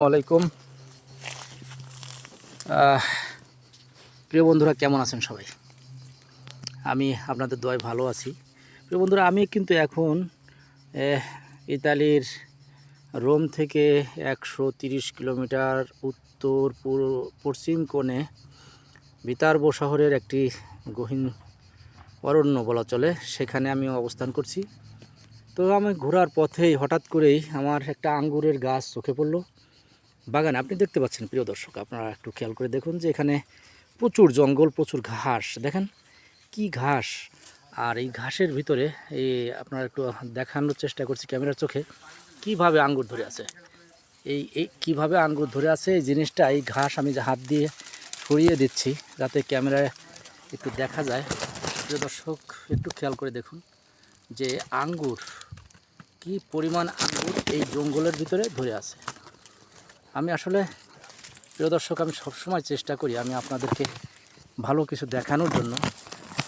ওয়ালাইকুম। প্রিয় বন্ধুরা, কেমন আছেন সবাই? আমি আপনাদের দোয়ায় ভালো আছি। প্রিয় বন্ধুরা, আমি কিন্তু এখন ইতালির রোম থেকে 130 কিলোমিটার উত্তর পশ্চিম কোণে ভিতারবো শহরের একটি গহীন অরণ্য বলা চলে, সেখানে আমি অবস্থান করছি। তো আমি ঘোরার পথেই হঠাৎ করেই আমার একটা আঙ্গুরের গাছ চোখে পড়লো বাগানে। আপনি দেখতে পাচ্ছেন প্রিয় দর্শক, আপনারা একটু খেয়াল করে দেখুন যে এখানে প্রচুর জঙ্গল, প্রচুর ঘাস। দেখেন কি ঘাস! আর এই ঘাসের ভিতরে আপনারা একটু দেখানোর চেষ্টা করছি ক্যামেরার চোখে কিভাবে আঙ্গুর ধরে আছে। এই কীভাবে আঙ্গুর ধরে আছে এই জিনিসটা, এই ঘাস আমি হাত দিয়ে সরিয়ে দিচ্ছি যাতে ক্যামেরায় একটু দেখা যায়। প্রিয় দর্শক, একটু খেয়াল করে দেখুন যে আঙ্গুর, কি পরিমাণ আঙ্গুর এই জঙ্গলের ভিতরে ধরে আছে। আমি আসলে প্রিয় দর্শক, আমি সবসময় চেষ্টা করি আমি আপনাদেরকে ভালো কিছু দেখানোর জন্য।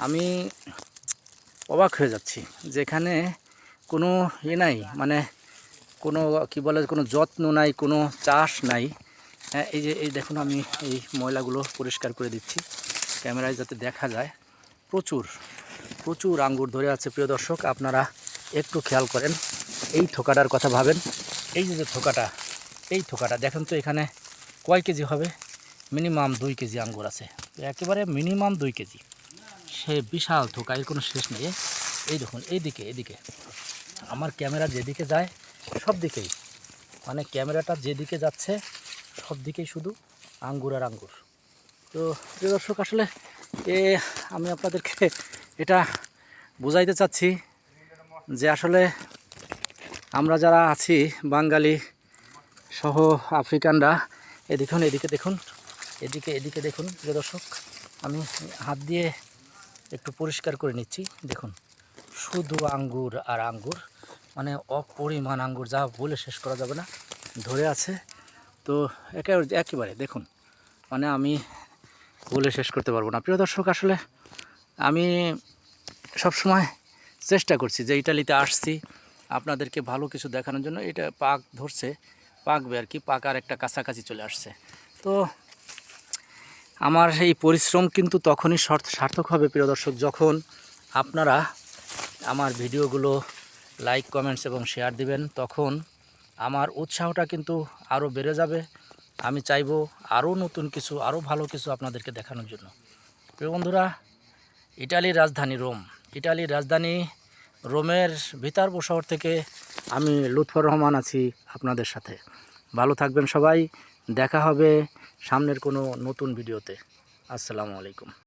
আমি অবাক হয়ে যাচ্ছি যেখানে কোনো নাই, মানে কোনো কি বলে, কোনো যত্ন নাই, কোনো চাষ নাই। হ্যাঁ, এই দেখুন, আমি এই ময়লাগুলো পরিষ্কার করে দিচ্ছি ক্যামেরায় যাতে দেখা যায়। প্রচুর প্রচুর আঙ্গুর ধরে আছে। প্রিয় দর্শক, আপনারা একটু খেয়াল করেন, এই থোকাটার কথা ভাবেন। এই যে থোকাটা, এই থোকাটা দেখেন তো, এখানে কয় কেজি হবে? মিনিমাম 2 কেজি আঙ্গুর আছে, একেবারে মিনিমাম 2 কেজি। সে বিশাল থোকা, এর কোনো শেষ নেই। এই দেখুন, এদিকে আমার ক্যামেরা যেদিকে যায় সব দিকেই, মানে ক্যামেরাটা যেদিকে যাচ্ছে সব দিকেই শুধু আঙ্গুর আর আঙ্গুর। তো প্রিয় দর্শক, আসলে আমি আপনাদেরকে এটা বোঝাইতে চাচ্ছি যে আসলে আমরা যারা আছি বাঙালি সহ আফ্রিকানরা, এদিকে দেখুন, এদিকে দেখুন প্রিয় দর্শক, আমি হাত দিয়ে একটু পরিষ্কার করে নিচ্ছি। দেখুন, শুধু আঙ্গুর আর আঙ্গুর, মানে অপরিমাণ আঙ্গুর, যা বলে শেষ করা যাবে না, ধরে আছে। তো একেবারে দেখুন, মানে আমি বলে শেষ করতে পারবো না। প্রিয় দর্শক, আসলে আমি সবসময় চেষ্টা করছি যে ইটালিতে আসছি আপনাদেরকে ভালো কিছু দেখানোর জন্য। এটা পাক ধরছে, পাকবে আর কি, পাকার একটা কাছাকাছি চলে আসছে। তো আমার এই পরিশ্রম কিন্তু তখনই সার্থক হবে প্রিয় দর্শক, যখন আপনারা আমার ভিডিওগুলো লাইক, কমেন্টস এবং শেয়ার দিবেন। তখন আমার উৎসাহটা কিন্তু আরও বেড়ে যাবে। আমি চাইবো আরও নতুন কিছু, আরও ভালো কিছু আপনাদেরকে দেখানোর জন্য। প্রিয় বন্ধুরা, ইটালির রাজধানী রোম, ইটালির রাজধানী রোমের ভিতারবো শহর থেকে আমি লুৎফর রহমান আছি আপনাদের সাথে। ভালো থাকবেন সবাই, দেখা হবে সামনের কোনো নতুন ভিডিওতে। আসসালামু আলাইকুম।